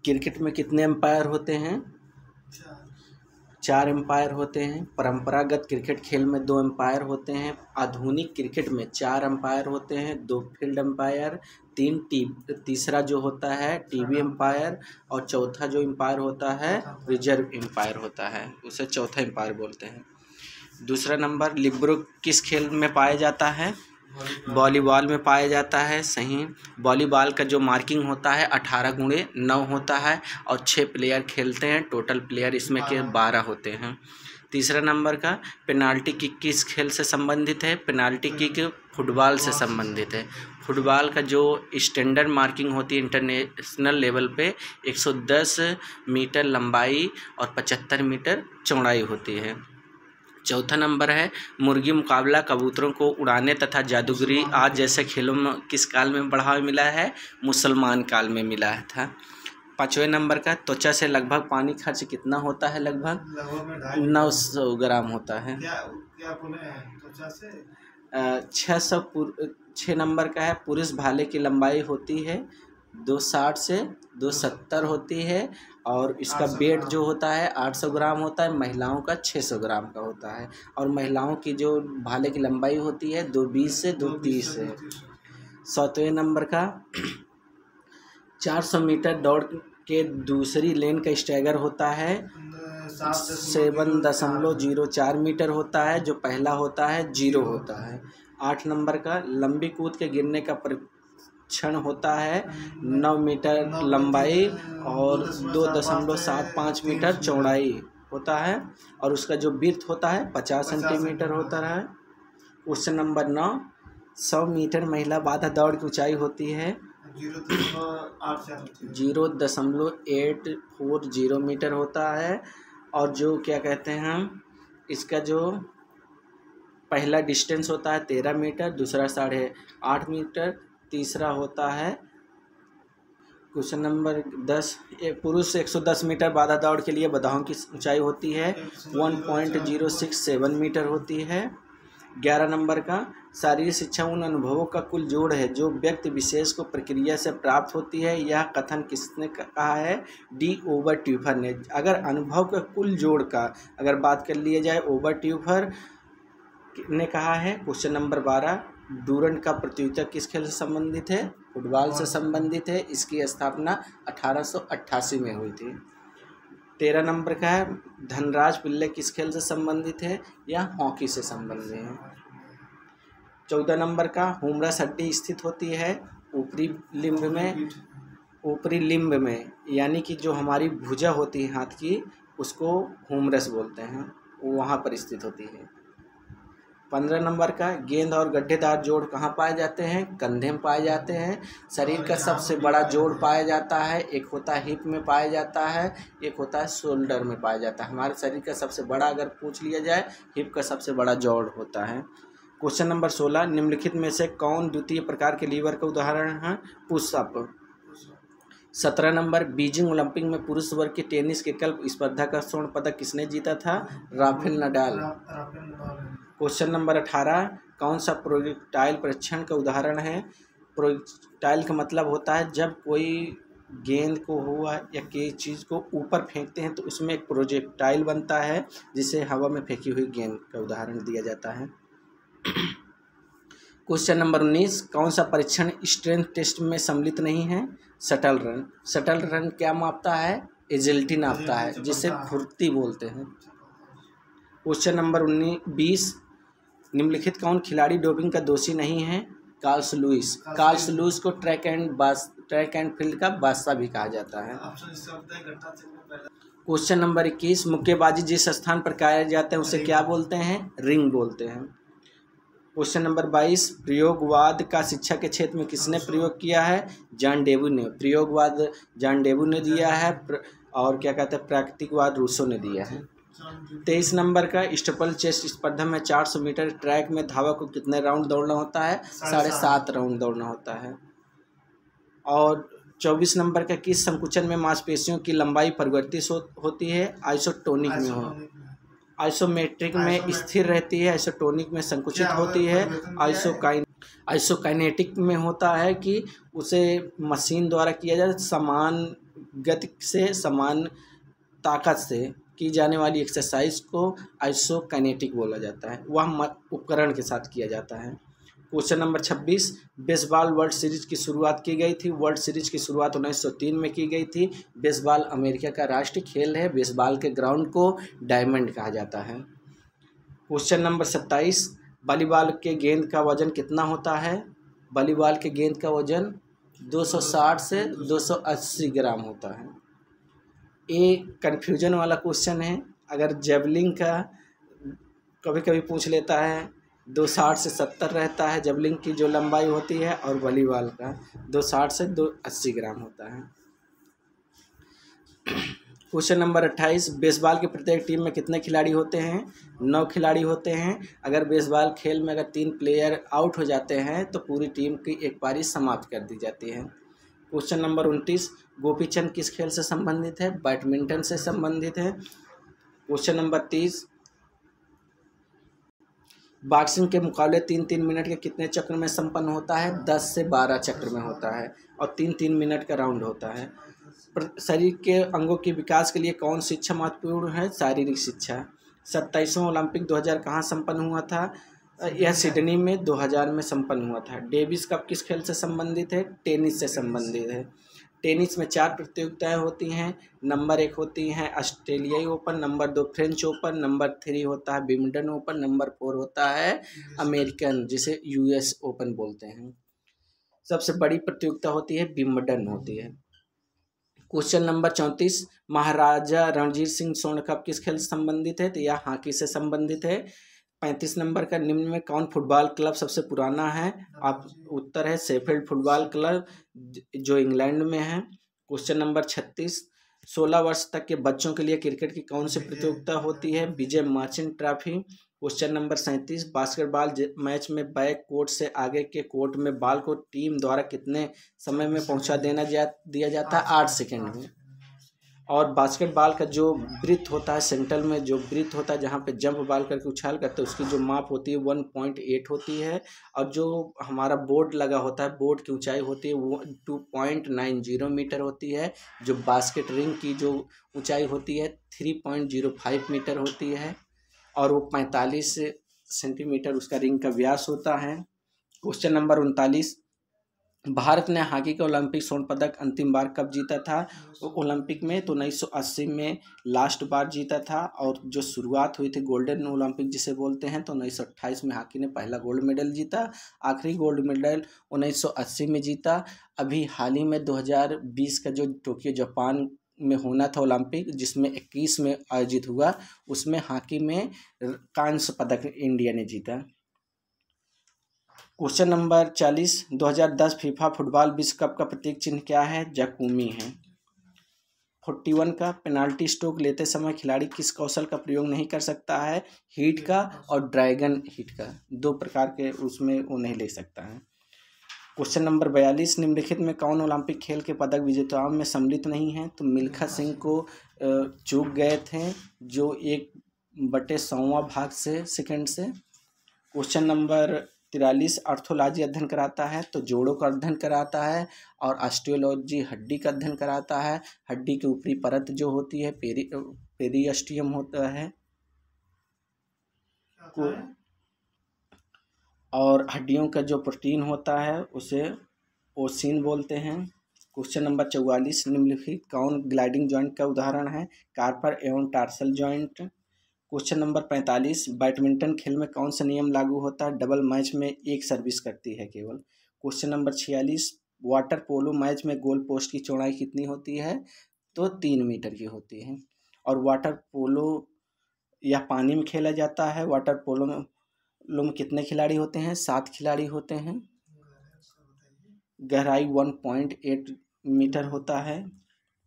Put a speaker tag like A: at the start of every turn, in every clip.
A: Cricket में कितने empire होते हैं? 4 एम्पायर होते हैं। परंपरागत क्रिकेट खेल में 2 एम्पायर होते हैं। आधुनिक क्रिकेट में 4 एम्पायर होते हैं, 2 फील्ड एम्पायर, तीसरा जो होता है टीवी एम्पायर, और चौथा जो एम्पायर होता है रिजर्व एम्पायर होता है, उसे चौथा एम्पायर बोलते हैं। दूसरा नंबर, लिब्रो किस खेल में पाया जाता है? वॉलीबॉल में पाया जाता है। सही। वॉलीबॉल का जो मार्किंग होता है 18x9 होता है और 6 प्लेयर खेलते हैं। टोटल प्लेयर इसमें के 12 होते हैं। तीसरा नंबर का, पेनाल्टी किक किस खेल से संबंधित है? पेनाल्टी किक फुटबॉल से संबंधित है। फुटबॉल का जो स्टैंडर्ड मार्किंग होती है इंटरनेशनल लेवल पे 110 मीटर लंबाई और 75 मीटर चौड़ाई होती है। चौथा नंबर है, मुर्गी मुकाबला कबूतरों को उड़ाने तथा जादूगरी आज जैसे खेलों में किस काल में बढ़ावा मिला है? मुसलमान काल में मिला था। पाँचवें नंबर का, त्वचा से लगभग पानी खर्च कितना होता है? लगभग 900 ग्राम होता है। 6 नंबर का है, पुरुष भाले की लंबाई होती है 260 से 270 होती है और इसका वेट जो होता है 800 ग्राम होता है। महिलाओं का 600 ग्राम का होता है और महिलाओं की जो भाले की लंबाई होती है 220 से 230 है। 7वें नंबर का, 400 मीटर दौड़ के दूसरी लेन का स्टैगर होता है 7.04 मीटर होता है, जो पहला होता है 0 होता है। 8 नंबर का, लंबी कूद के गिरने का क्षण होता है 9 मीटर लंबाई और 2.75 मीटर चौड़ाई होता है और उसका जो विड्थ होता है 50 सेंटीमीटर होता है। क्वेश्चन नंबर 9, 100 मीटर महिला बाधा दौड़ की ऊंचाई होती है 0.840 मीटर होता है और जो क्या कहते हैं हम, इसका जो पहला डिस्टेंस होता है 13 मीटर, दूसरा 8.5 मीटर, तीसरा होता है। क्वेश्चन नंबर 10, पुरुष 110 मीटर बाधा दौड़ के लिए बाधाओं की ऊंचाई होती है 1.067 मीटर होती है। 11 नंबर का, शारीरिक शिक्षा उन अनुभवों का कुल जोड़ है जो व्यक्ति विशेष को प्रक्रिया से प्राप्त होती है। यह कथन किसने कहा है? डी ओवरट्यूफर ने। अगर अनुभव का कुल जोड़ का अगर बात कर लिया जाए, ओवरट्यूफर ने कहा है। क्वेश्चन नंबर 12, डूरंड का प्रतियोगिता किस खेल से संबंधित है? फुटबॉल से संबंधित है। इसकी स्थापना 1888 में हुई थी। 13 नंबर का है, धनराज पिल्ले किस खेल से संबंधित है? या हॉकी से संबंधित है। 14 नंबर का, हुमरस हड्डी स्थित होती है ऊपरी लिम्ब में, यानी कि जो हमारी भुजा होती है हाथ की, उसको हुमरस बोलते हैं, वो वहाँ पर स्थित होती है। 15 नंबर का, गेंद और गड्ढेदार जोड़ कहाँ पाए जाते हैं? कंधे में पाए जाते हैं। शरीर का सबसे बड़ा जोड़ पाया जाता है, एक होता है हिप में पाया जाता है, एक होता है शोल्डर में पाया जाता है। हमारे शरीर का सबसे बड़ा अगर पूछ लिया जाए, हिप का सबसे बड़ा जोड़ होता है। क्वेश्चन नंबर 16, निम्नलिखित में से कौन द्वितीय प्रकार के लीवर का उदाहरण है? पुशअप। 17 नंबर, बीजिंग ओलंपिक में पुरुष वर्ग की टेनिस के कल्प स्पर्धा का स्वर्ण पदक किसने जीता था? Rafael Nadal. क्वेश्चन नंबर 18, कौन सा प्रोजेक्टाइल परीक्षण का उदाहरण है? प्रोजेक्टाइल का मतलब होता है जब कोई गेंद को हुआ या किसी चीज़ को ऊपर फेंकते हैं तो उसमें एक प्रोजेक्टाइल बनता है, जिसे हवा में फेंकी हुई गेंद का उदाहरण दिया जाता है। क्वेश्चन नंबर 19, कौन सा परीक्षण स्ट्रेंथ टेस्ट में सम्मिलित नहीं है? Shuttle run. शटल रन क्या मापता है? एजिलिटी नापता है, जिसे फुर्ती बोलते हैं। क्वेश्चन नंबर 20, निम्नलिखित कौन खिलाड़ी डोपिंग का दोषी नहीं है? Carl Lewis. कार्ल्स लुईस को ट्रैक एंड फील्ड का बादशाह भी कहा जाता है। क्वेश्चन नंबर 21, मुक्केबाजी जिस स्थान पर किया जाता है उसे क्या बोलते हैं? रिंग बोलते हैं। क्वेश्चन नंबर 22, प्रयोगवाद का शिक्षा के क्षेत्र में किसने प्रयोग किया है? जॉन डेवी ने। प्रयोगवाद जॉन डेवी ने दिया है और क्या कहते हैं, प्राकृतिकवाद रूसो ने दिया है। 23 नंबर का, स्टीपल चेस्ट स्पर्धा में 400 मीटर ट्रैक में धावक को कितने राउंड दौड़ना होता है? 7.5 राउंड दौड़ना होता है। और 24 नंबर का, किस संकुचन में मांसपेशियों की लंबाई परिवर्तित होती है? आइसोटोनिक में हो। आइसोमेट्रिक में स्थिर रहती है, आइसोटोनिक में संकुचित होती है, आइसोकाइनेटिक में होता है कि उसे मशीन द्वारा किया जाए, समान गति से समान ताकत से की जाने वाली एक्सरसाइज को आइसोकाइनेटिक बोला जाता है। वह उपकरण के साथ किया जाता है। Question number 26, baseball world series की शुरुआत की गई थी। वर्ल्ड सीरीज की शुरुआत 1903 में की गई थी। बेसबॉल अमेरिका का राष्ट्रीय खेल है। बेसबॉल के ग्राउंड को डायमंड कहा जाता है। क्वेश्चन नंबर 27, वॉलीबॉल के गेंद का वजन कितना होता है? वॉलीबॉल के गेंद का वजन 260 से 280 ग्राम होता है। ये कन्फ्यूजन वाला क्वेश्चन है। अगर जेवलिंग का कभी कभी पूछ लेता है, 260 से 70 रहता है जेवलिंग की जो लंबाई होती है, और वॉलीबॉल का 260 से 280 ग्राम होता है। क्वेश्चन नंबर 28, बेसबॉल की प्रत्येक टीम में कितने खिलाड़ी होते हैं? 9 खिलाड़ी होते हैं। अगर बेसबॉल खेल में अगर 3 प्लेयर आउट हो जाते हैं तो पूरी टीम की एक पारी समाप्त कर दी जाती है। क्वेश्चन नंबर 29, गोपीचंद किस खेल से संबंधित है? बैडमिंटन से संबंधित है। क्वेश्चन नंबर 30, बॉक्सिंग के मुकाबले 3-3 मिनट के कितने चक्र में संपन्न होता है? 10 से 12 चक्र में होता है, और 3-3 मिनट का राउंड होता है। शरीर के अंगों के विकास के लिए कौन शिक्षा महत्वपूर्ण है? शारीरिक शिक्षा। 27वां ओलंपिक 2000 कहाँ संपन्न हुआ था? यह सिडनी में 2000 में संपन्न हुआ था। डेविस कप किस खेल से संबंधित है? टेनिस से संबंधित है। टेनिस में 4 प्रतियोगिताएं होती हैं। नंबर 1 होती हैं ऑस्ट्रेलियाई open, number 2 French open, number 3 होता है विंबलडन ओपन, नंबर 4 होता है अमेरिकन, जिसे यूएस ओपन बोलते हैं। सबसे बड़ी प्रतियोगिता होती है विंबलडन होती है। क्वेश्चन नंबर 34, महाराजा रणजीत सिंह स्वर्ण कप किस खेल से संबंधित है? तो यह हॉकी से संबंधित है। 35 नंबर का, निम्न में कौन फुटबॉल क्लब सबसे पुराना है? आप उत्तर है शेफील्ड फुटबॉल क्लब, जो इंग्लैंड में है। क्वेश्चन नंबर 36, 16 वर्ष तक के बच्चों के लिए क्रिकेट की कौन सी प्रतियोगिता होती है? Vijay Merchant trophy. Question number 37, basketball match में बैक कोर्ट से आगे के कोर्ट में बॉल को टीम द्वारा कितने समय में पहुंचा दिया जाता है? 8 सेकेंड में। और बास्केटबॉल का जो ब्रीथ होता है, सेंटर में जो ब्रीथ होता है जहाँ पे जंप बॉल करके उछाल करते हैं, उसकी जो माप होती है 1.8 होती है। और जो हमारा बोर्ड लगा होता है, बोर्ड की ऊंचाई होती है वो 2.90 मीटर होती है। जो बास्केट रिंग की जो ऊंचाई होती है 3.05 मीटर होती है, और वो 45 सेंटीमीटर उसका रिंग का व्यास होता है। क्वेश्चन नंबर 39, भारत ने हॉकी का ओलंपिक स्वर्ण पदक अंतिम बार कब जीता था? ओलंपिक में तो 1980 में लास्ट बार जीता था, और जो शुरुआत हुई थी गोल्डन ओलंपिक जिसे बोलते हैं, तो 1928 में हॉकी ने पहला गोल्ड मेडल जीता। आखिरी गोल्ड मेडल 1980 में जीता। अभी हाल ही में 2020 का जो टोक्यो जापान में होना था ओलंपिक, जिसमें 21 में आयोजित हुआ, उसमें हॉकी में कांस्य पदक इंडिया ने जीता। क्वेश्चन नंबर 40, 2010 फीफा फुटबॉल विश्व कप का प्रतीक चिन्ह क्या है? जैकोमी है। 41 का, पेनाल्टी स्ट्रोक लेते समय खिलाड़ी किस कौशल का प्रयोग नहीं कर सकता है? हीट का और ड्रैगन हीट का, 2 प्रकार के उसमें वो नहीं ले सकता है। क्वेश्चन नंबर 42, निम्नलिखित में कौन ओलंपिक खेल के पदक विजेताओं में सम्मिलित नहीं है? तो मिल्खा सिंह को चूक गए थे, जो 1/100वां भाग से सेकंड से। क्वेश्चन नंबर 43, आर्थोलॉजी अध्ययन कराता है? तो जोड़ों का अध्ययन कराता है। और ऑस्टियोलॉजी हड्डी का अध्ययन कराता है। हड्डी की ऊपरी परत जो होती है पेरियस्टियम होता है, और हड्डियों का जो प्रोटीन होता है उसे ओसिन बोलते हैं। क्वेश्चन नंबर 44, निम्नलिखित कौन ग्लाइडिंग जॉइंट का उदाहरण है? कार्पर एवं tarsal joint. Question number 45, badminton खेल में कौन सा नियम लागू होता है? डबल मैच में 1 सर्विस करती है केवल। Question number 46, water polo match में गोल पोस्ट की चौड़ाई कितनी होती है? तो 3 मीटर की होती है। और वाटर पोलो यह पानी में खेला जाता है। वाटर पोलो में कितने खिलाड़ी होते हैं? 7 खिलाड़ी होते हैं। गहराई 1.8 मीटर होता है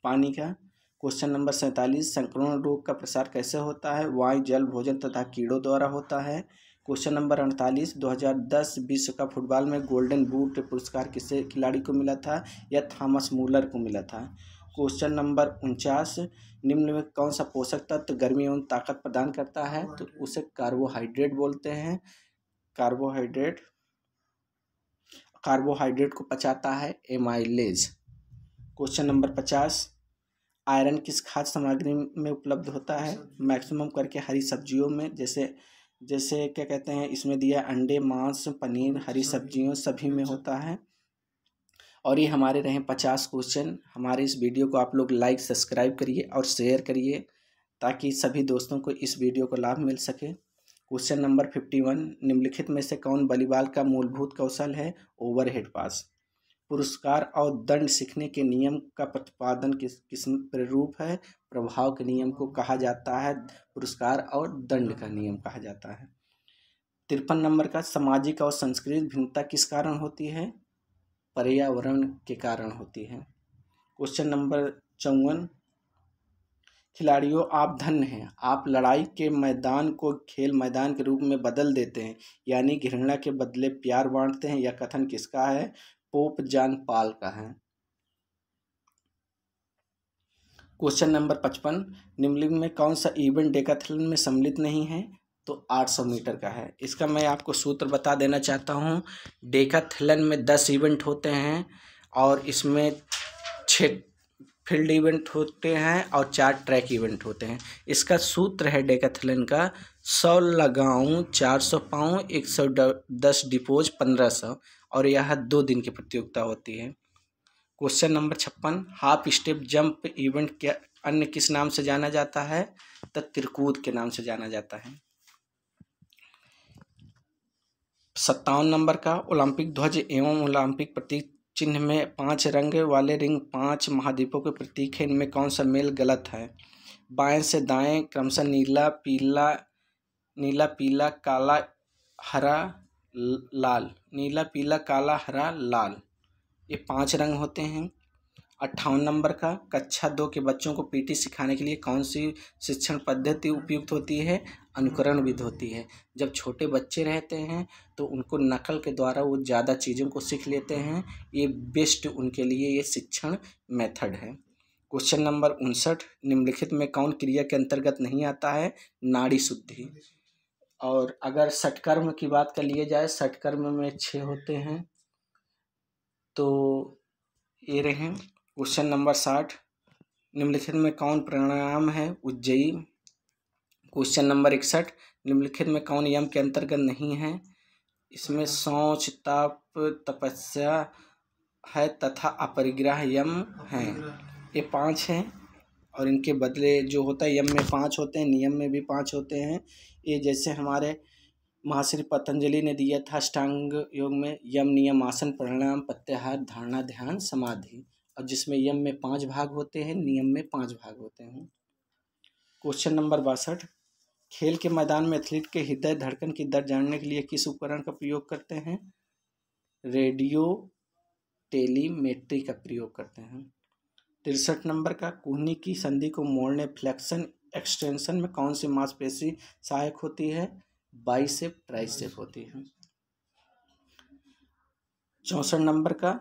A: पानी का। क्वेश्चन नंबर 47, संक्रमण रोग का प्रसार कैसे होता है? वायु, जल, भोजन तथा कीड़ों द्वारा होता है। क्वेश्चन नंबर 48, 2010 विश्व कप फुटबॉल में गोल्डन बूट पुरस्कार किसे खिलाड़ी को मिला था? यह थॉमस मूलर को मिला था। क्वेश्चन नंबर 49, निम्न में कौन सा पोषक तत्व गर्मी एवं ताकत प्रदान करता है? तो उसे कार्बोहाइड्रेट बोलते हैं। कार्बोहाइड्रेट को पचाता है एमाइलेज। क्वेश्चन नंबर 50, आयरन किस खाद्य सामग्री में उपलब्ध होता है? मैक्सिमम करके हरी सब्जियों में, जैसे जैसे क्या कहते हैं, इसमें दिया अंडे, मांस, पनीर, हरी सब्जियों सभी में होता है। और ये हमारे रहे 50 क्वेश्चन। हमारे इस वीडियो को आप लोग लाइक, सब्सक्राइब करिए और शेयर करिए ताकि सभी दोस्तों को इस वीडियो को लाभ मिल सके। क्वेश्चन नंबर 51, निम्नलिखित में से कौन वॉलीबॉल का मूलभूत कौशल है? ओवरहेड पास। पुरस्कार और दंड सीखने के नियम का प्रतिपादन किस प्रारूप है? प्रभाव के नियम को कहा जाता है, पुरस्कार और दंड का नियम कहा जाता है। 53 नंबर का, सामाजिक और सांस्कृतिक भिन्नता किस कारण होती है? पर्यावरण के कारण होती है। क्वेश्चन नंबर 54, खिलाड़ियों आप धन्य हैं, आप लड़ाई के मैदान को खेल मैदान के रूप में बदल देते हैं, यानी घृणा के बदले प्यार बांटते हैं। यह कथन किसका है? पोप जॉन पॉल का है। क्वेश्चन नंबर 55, निम्नलिखित में कौन सा इवेंट डेकाथलॉन में सम्मिलित नहीं है? तो 800 मीटर का है। इसका मैं आपको सूत्र बता देना चाहता हूँ। डेकाथलॉन में 10 इवेंट होते हैं और इसमें 6 फील्ड इवेंट होते हैं और 4 ट्रैक इवेंट होते हैं। इसका सूत्र है डेकाथलॉन का, 100 लगाऊं, 400 पाऊँ, 110 डिपोज, 1500, और यह 2 दिन की प्रतियोगिता होती है। Question number 56, half step jump event के अन्य किस नाम से जाना जाता है? तो त्रिकूद के नाम से जाना जाता है। 57 नंबर का, ओलंपिक ध्वज एवं ओलंपिक प्रतीक चिन्ह में 5 रंग वाले रिंग 5 महाद्वीपों के प्रतीक है, इनमें कौन सा मेल गलत है? बाएं से दाएं क्रमशः नीला, पीला, काला, हरा, लाल। नीला, पीला, काला, हरा, लाल, ये 5 रंग होते हैं। 58 नंबर का, कक्षा 2 के बच्चों को पीटी सिखाने के लिए कौन सी शिक्षण पद्धति उपयुक्त होती है? अनुकरण विधि होती है। जब छोटे बच्चे रहते हैं तो उनको नकल के द्वारा वो ज़्यादा चीज़ों को सीख लेते हैं, ये बेस्ट उनके लिए ये शिक्षण मेथड है। क्वेश्चन नंबर 59, निम्नलिखित में कौन क्रिया के अंतर्गत नहीं आता है? नाड़ी शुद्धि। और अगर षटकर्म की बात कर लिए जाए, षटकर्म में 6 होते हैं, तो ये रहे। क्वेश्चन नंबर 60, निम्नलिखित में कौन प्राणायाम है? उज्जयी। क्वेश्चन नंबर 61, निम्नलिखित में कौन यम के अंतर्गत नहीं है? इसमें शौच, ताप, तपस्या है तथा अपरिग्रह यम है, ये 5 हैं। और इनके बदले जो होता है, यम में 5 होते हैं, नियम में भी 5 होते हैं। ये जैसे हमारे महर्षि पतंजलि ने दिया था अष्टांग योग में, यम, नियम, आसन, प्राणायाम, प्रत्याहार, धारणा, ध्यान, समाधि, और जिसमें यम में 5 भाग होते हैं, नियम में 5 भाग होते हैं। क्वेश्चन नंबर 62, खेल के मैदान में एथलीट के हृदय धड़कन की दर जानने के लिए किस उपकरण का प्रयोग करते हैं? रेडियो टेलीमेट्री का प्रयोग करते हैं। 63 नंबर का, कूहनी की संधि को मोड़ने, फ्लेक्शन एक्सटेंशन में कौन सी मांसपेशी सहायक होती है? बाइसेप, ट्राइसेप होती है। 64 नंबर का,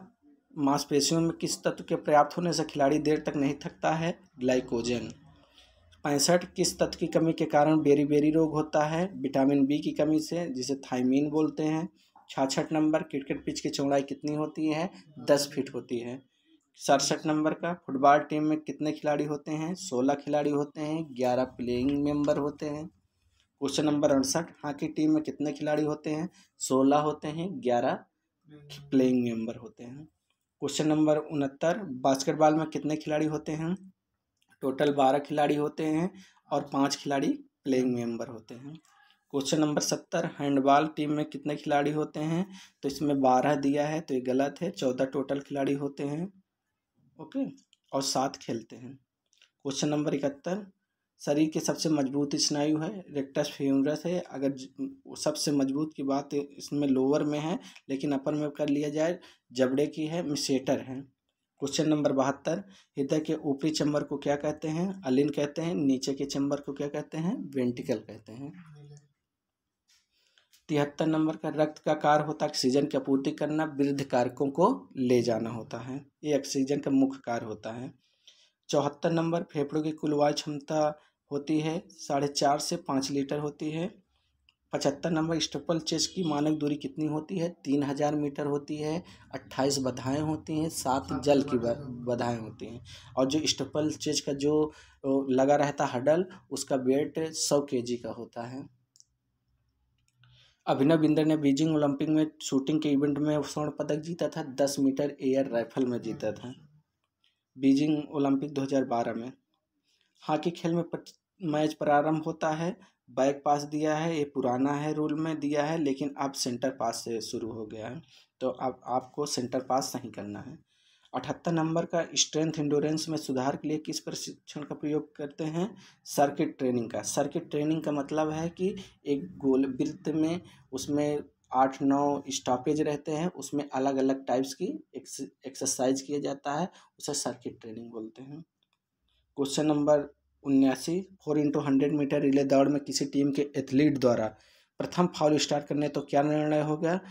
A: मांसपेशियों में किस तत्व के पर्याप्त होने से खिलाड़ी देर तक नहीं थकता है? ग्लाइकोजन। 65, किस तत्व की कमी के कारण बेरी रोग होता है? विटामिन बी की कमी से, जिसे थायमीन बोलते हैं। 66 नंबर, क्रिकेट पिच की चौड़ाई कितनी होती है? 10 फीट होती है। 67 नंबर का, फुटबॉल टीम में कितने खिलाड़ी होते हैं? 16 खिलाड़ी होते हैं, 11 प्लेइंग मेंबर होते हैं। क्वेश्चन नंबर 68, हॉकी टीम में कितने खिलाड़ी होते हैं? 16 होते हैं, 11 प्लेइंग मेंबर होते हैं। क्वेश्चन नंबर 69, बास्केटबॉल में कितने खिलाड़ी होते हैं? टोटल 12 खिलाड़ी होते हैं और 5 खिलाड़ी प्लेइंग मेंबर होते हैं। क्वेश्चन नंबर 70, हैंडबॉल टीम में कितने खिलाड़ी होते हैं? तो इसमें 12 दिया है, तो ये गलत है, 14 टोटल खिलाड़ी होते हैं, ओके, और 7 खेलते हैं। क्वेश्चन नंबर 71, शरीर के सबसे मजबूत स्नायु है? रेक्टस फ्यूमरस है। अगर सबसे मजबूत की बात इसमें लोअर में है, लेकिन अपर में कर लिया जाए, जबड़े की है, मिसेटर है। क्वेश्चन नंबर 72, हृदय के ऊपरी चैम्बर को क्या कहते हैं? अलिन कहते हैं। नीचे के चैम्बर को क्या कहते हैं? वेंट्रिकल कहते हैं। 73 नंबर का, रक्त का कार्य होता है ऑक्सीजन की आपूर्ति करना, वृद्ध कारकों को ले जाना होता है, ये ऑक्सीजन का मुख्य कार्य होता है। 74 नंबर, फेफड़ों की कुल वायु क्षमता होती है 4.5 से 5 लीटर होती है। 75 नंबर, स्टीपल चेस की मानक दूरी कितनी होती है? 3000 मीटर होती है। 28 बाधाएं होती हैं, 7 जल की बाधाएं होती हैं। और जो स्टीपल चेस का जो लगा रहता हडल, उसका वेट 100 kg का होता है। अभिनव बिंदर ने बीजिंग ओलंपिक में शूटिंग के इवेंट में स्वर्ण पदक जीता था। 10 मीटर एयर राइफल में जीता था, बीजिंग ओलंपिक 2012 में। हॉकी खेल में मैच प्रारंभ होता है। बैक पास दिया है, ये पुराना है, रूल में दिया है, लेकिन अब सेंटर पास से शुरू हो गया है, तो अब आपको सेंटर पास नहीं करना है। 78 नंबर का, स्ट्रेंथ इंडोरेंस में सुधार के लिए किस प्रशिक्षण का प्रयोग करते हैं? सर्किट ट्रेनिंग का। सर्किट ट्रेनिंग का मतलब है कि एक गोल वृत्त में उसमें 8-9 स्टॉपेज रहते हैं, उसमें अलग अलग टाइप्स की एक्सरसाइज किया जाता है, उसे सर्किट ट्रेनिंग बोलते हैं। Question number 79, 4x100 metre relay दौड़ में किसी टीम के एथलीट द्वारा प्रथम फाउल स्टार्ट करने तो क्या निर्णय हो गया?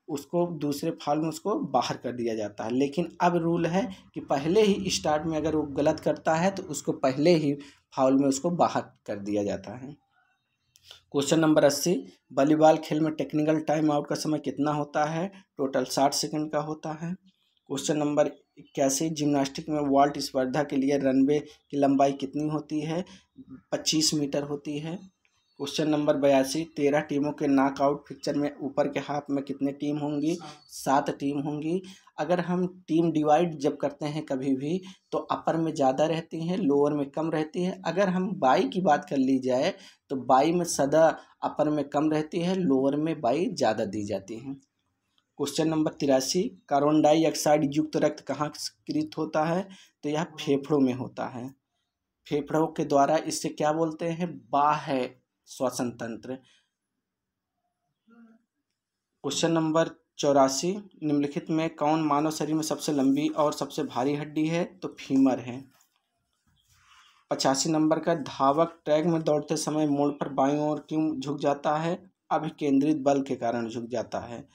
A: उसको दूसरे फाउल में उसको बाहर कर दिया जाता है, लेकिन अब रूल है कि पहले ही स्टार्ट में अगर वो गलत करता है तो उसको पहले ही फाउल में उसको बाहर कर दिया जाता है। क्वेश्चन नंबर 80, वॉलीबॉल खेल में टेक्निकल टाइम आउट का समय कितना होता है? टोटल 60 सेकंड का होता है। क्वेश्चन नंबर 81, जिम्नास्टिक में वॉल्ट स्पर्धा के लिए रनवे की लंबाई कितनी होती है? 25 मीटर होती है। क्वेश्चन नंबर 82, 13 टीमों के नॉकआउट पिक्चर में ऊपर के हाफ में कितने टीम होंगी? 7 टीम होंगी। अगर हम टीम डिवाइड जब करते हैं कभी भी, तो अपर में ज़्यादा रहती हैं, लोअर में कम रहती है। अगर हम बाई की बात कर ली जाए तो बाई में सदा अपर में कम रहती है, लोअर में बाई ज़्यादा दी जाती है। क्वेश्चन नंबर 83, कार्बन डाइऑक्साइड युक्त रक्त कहाँ स्खलित होता है? तो यह फेफड़ों में होता है। फेफड़ों के द्वारा इससे क्या बोलते हैं? बाह्य श्वसन तंत्र। क्वेश्चन नंबर 84, निम्नलिखित में कौन मानव शरीर में सबसे लंबी और सबसे भारी हड्डी है? तो फीमर है। 85 नंबर का, धावक ट्रैक में दौड़ते समय मोड़ पर बाईं ओर क्यों झुक जाता है? अभिकेंद्रित बल के कारण झुक जाता है।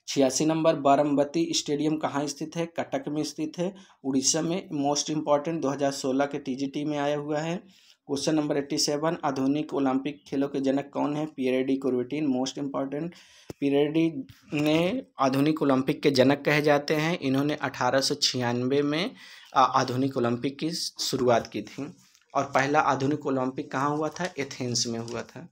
A: 86 नंबर, बारामती स्टेडियम कहाँ स्थित है? कटक में स्थित है, उड़ीसा में। मोस्ट इम्पॉर्टेंट 2016 के टीजीटी में आया हुआ है। क्वेश्चन नंबर 87, आधुनिक ओलंपिक खेलों के जनक कौन है? Pierre de Coubertin. Most important, Pierre de ने आधुनिक ओलंपिक के जनक कहे जाते हैं। इन्होंने 1896 में आधुनिक ओलंपिक की शुरुआत की थी, और पहला आधुनिक ओलंपिक कहाँ हुआ था? एथेंस में हुआ था।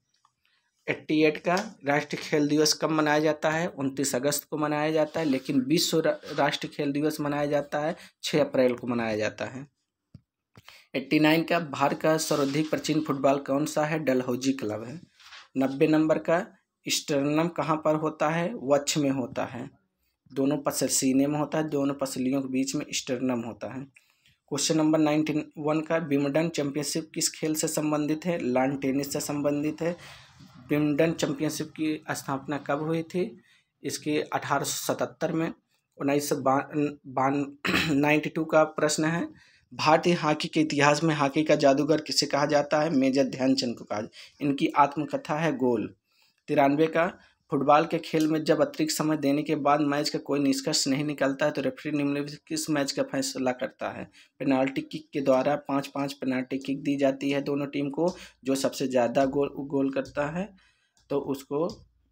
A: 88 का, राष्ट्रीय खेल दिवस कब मनाया जाता है? 29 अगस्त को मनाया जाता है, लेकिन विश्व राष्ट्रीय खेल दिवस मनाया जाता है 6 अप्रैल को मनाया जाता है। 89 का, भारत का सर्वाधिक प्राचीन फुटबॉल कौन सा है? डलहौजी क्लब है। 90 नंबर का, स्टर्नम कहाँ पर होता है? वक्ष में होता है, दोनों सीने में होता है, दोनों पसलियों के बीच में स्टर्नम होता है। क्वेश्चन नंबर 91 का, विंबलडन चैंपियनशिप किस खेल से संबंधित है? लॉन टेनिस से संबंधित है। विंबलडन चैंपियनशिप की स्थापना कब हुई थी? इसकी 1877 में। 92 का प्रश्न है, भारतीय हॉकी के इतिहास में हॉकी का जादूगर किसे कहा जाता है? मेजर ध्यानचंद को कहा। इनकी आत्मकथा है गोल। 93 का, फुटबॉल के खेल में जब अतिरिक्त समय देने के बाद मैच का कोई निष्कर्ष नहीं निकलता है तो रेफरी निम्नलिखित किस मैच का फैसला करता है? पेनाल्टी किक के द्वारा 5-5 पेनाल्टी किक दी जाती है दोनों टीम को। जो सबसे ज़्यादा गोल करता है तो उसको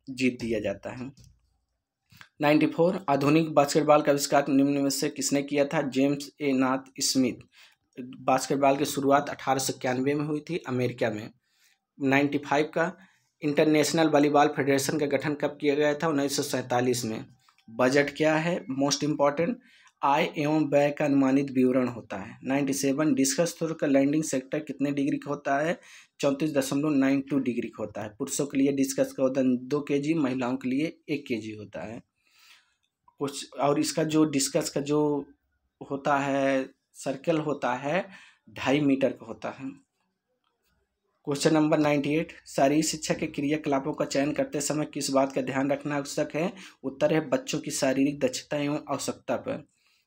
A: जीत दिया जाता है। 94, आधुनिक बास्केटबॉल का आविष्कार निम्न में से किसने किया था? जेम्स ए नाथ स्मिथ। बास्केटबॉल की शुरुआत 1891 में हुई थी, अमेरिका में। 95 का, इंटरनेशनल वॉलीबॉल फेडरेशन का गठन कब किया गया था? 1947 में। बजट क्या है? मोस्ट इम्पॉर्टेंट, आय एवं व्यय का अनुमानित विवरण होता है। 97, डिस्कस थ्रो का लैंडिंग सेक्टर कितने डिग्री का होता है? 34.92 डिग्री का होता है। पुरुषों के लिए डिस्कस का वजन 2 kg, महिलाओं के लिए 1 kg होता है। कुछ और इसका जो डिस्कस का जो होता है सर्कल होता है 2.5 मीटर का होता है। क्वेश्चन नंबर 98, शारीरिक शिक्षा के क्रियाकलापों का चयन करते समय किस बात का ध्यान रखना आवश्यक है? उत्तर है बच्चों की शारीरिक दक्षता एवं आवश्यकता पर।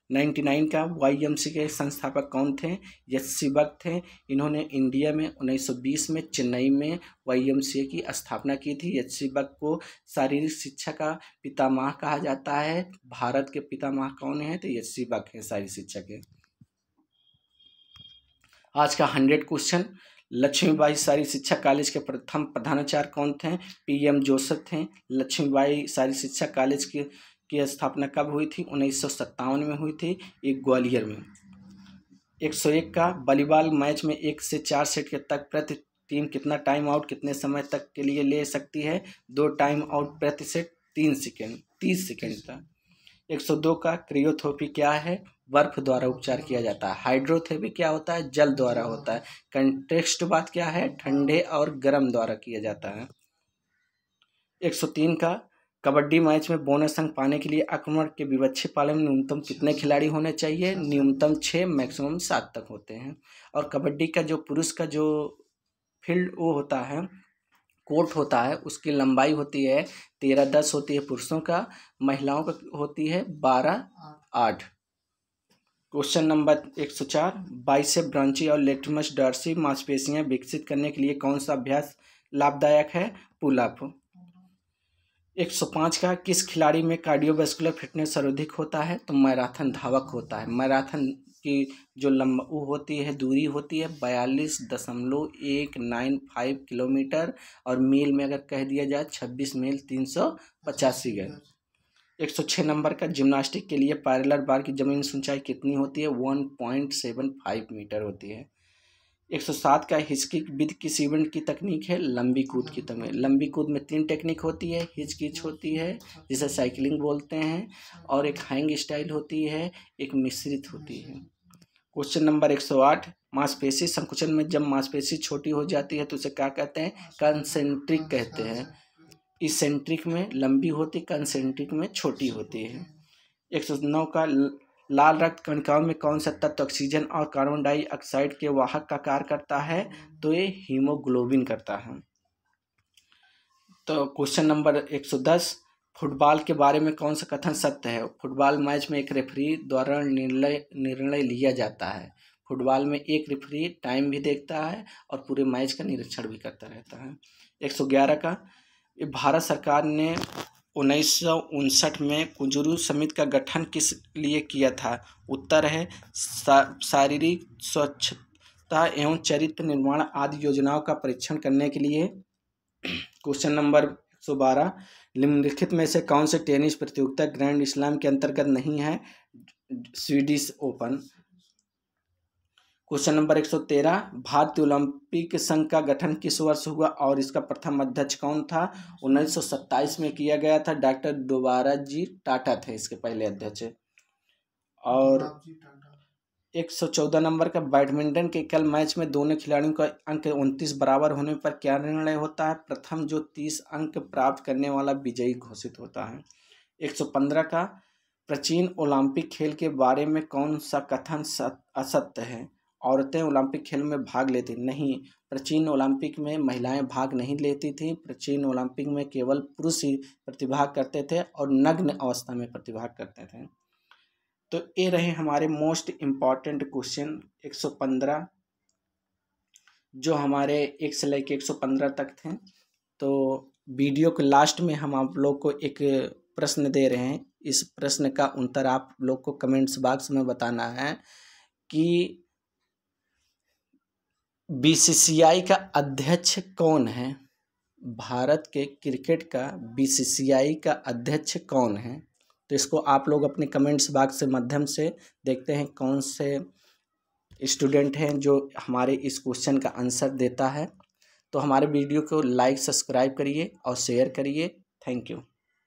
A: 99 का, YMCA के संस्थापक कौन थे? एच.सी. बक थे। इन्होंने इंडिया में 1920 में चेन्नई में YMCA की स्थापना की थी। एच.सी. बक को शारीरिक शिक्षा का पितामह कहा जाता है। भारत के पितामह कौन है? तो एच.सी. बक है शारीरिक शिक्षा के। आज का 100 क्वेश्चन, लक्ष्मीबाई शारी शिक्षा कॉलेज के प्रथम प्रधानाचार्य कौन थे? PM जोसेफ थे। लक्ष्मीबाई शारी शिक्षा कॉलेज की स्थापना कब हुई थी? 1957 में हुई थी, एक ग्वालियर में। 101 का वॉलीबॉल मैच में 1 से 4 सेट के तक प्रति टीम कितना टाइम आउट कितने समय तक के लिए ले सकती है? 2 टाइम आउट प्रति सेट 30 सेकेंड का। 102 का क्रियोथेरेपी क्या है? बर्फ द्वारा उपचार किया जाता है। हाइड्रोथेरेपी क्या होता है? जल द्वारा होता है। कंटेक्स्ट बात क्या है? ठंडे और गर्म द्वारा किया जाता है। 103 का कबड्डी मैच में बोनस अंक पाने के लिए आक्रमण के विपक्षी पाले में न्यूनतम कितने खिलाड़ी होने चाहिए? न्यूनतम 6, मैक्सिमम 7 तक होते हैं। और कबड्डी का जो पुरुष का जो फील्ड वो होता है, कोर्ट होता है, उसकी लंबाई होती है 13-10 होती है पुरुषों का, महिलाओं का होती है 12-8। क्वेश्चन नंबर 104, बाइसेप ब्रांची और लेटरस डॉर्सी मांसपेशियां विकसित करने के लिए कौन सा अभ्यास लाभदायक है? Pull up. 105 का किस खिलाड़ी में कार्डियोवैस्कुलर फिटनेस सर्वाधिक होता है? तो मैराथन धावक होता है। मैराथन की जो वो होती है, दूरी होती है 42.195 किलोमीटर, और मील में अगर कह दिया जाए 26 मील 385 गज। 106 नंबर का जिम्नास्टिक के लिए पैरेलल बार की जमीन से ऊंचाई कितनी होती है? 1.75 मीटर होती है। 107 का हिचकी विद किस इवेंट की तकनीक है? लंबी कूद की तकनीक। लंबी कूद में 3 टेक्निक होती है। हिचकिच होती है जिसे साइकिलिंग बोलते हैं, और एक हैंग स्टाइल होती है, एक मिश्रित होती है। क्वेश्चन नंबर 108, मांसपेशी संकुचन में जब मांसपेशी छोटी हो जाती है तो उसे क्या कहते हैं? कंसेंट्रिक कहते हैं। इसेंट्रिक में लंबी होती, कंसेंट्रिक में छोटी होती है। 109 का लाल रक्त कणिकाओं में कौन सा तत्व ऑक्सीजन और कार्बन डाइऑक्साइड के वाहक का कार्य करता है? तो ये हीमोग्लोबिन करता है। तो क्वेश्चन नंबर 110, फुटबॉल के बारे में कौन सा कथन सत्य है? फुटबॉल मैच में एक रेफरी द्वारा निर्णय लिया जाता है। फुटबॉल में एक रेफरी टाइम भी देखता है और पूरे मैच का निरीक्षण भी करता रहता है। 111 का भारत सरकार ने 1959 में कुंजरू समिति का गठन किस लिए किया था? उत्तर है शारीरिक स्वच्छता एवं चरित्र निर्माण आदि योजनाओं का परीक्षण करने के लिए। क्वेश्चन नंबर 112, निम्नलिखित में से कौन से टेनिस प्रतियोगिता ग्रैंड स्लैम के अंतर्गत नहीं है? Swedish open. क्वेश्चन नंबर 113, भारतीय ओलंपिक संघ का गठन किस वर्ष हुआ और इसका प्रथम अध्यक्ष कौन था? 1927 में किया गया था। डॉक्टर दोबाराजी टाटा थे इसके पहले अध्यक्ष। और 114 नंबर का बैडमिंटन के एकल मैच में दोनों खिलाड़ियों का अंक 29 बराबर होने पर क्या निर्णय होता है? प्रथम जो 30 अंक प्राप्त करने वाला विजयी घोषित होता है। 115 का प्राचीन ओलंपिक खेल के बारे में कौन सा कथन असत्य है? औरतें ओलंपिक खेल में भाग लेती नहीं। प्राचीन ओलंपिक में महिलाएं भाग नहीं लेती थी। प्राचीन ओलंपिक में केवल पुरुष ही प्रतिभाग करते थे और नग्न अवस्था में प्रतिभाग करते थे। तो ये रहे हमारे मोस्ट इम्पॉर्टेंट क्वेश्चन 115, जो हमारे 1 से लेकर 115 तक थे। तो वीडियो के लास्ट में हम आप लोग को एक प्रश्न दे रहे हैं। इस प्रश्न का उत्तर आप लोग को कमेंट्स बॉक्स में बताना है कि BCCI का अध्यक्ष कौन है? भारत के क्रिकेट का BCCI का अध्यक्ष कौन है? तो इसको आप लोग अपने कमेंट्स बॉक्स के माध्यम से देखते हैं कौन से स्टूडेंट हैं जो हमारे इस क्वेश्चन का आंसर देता है। तो हमारे वीडियो को लाइक सब्सक्राइब करिए और शेयर करिए। Thank you.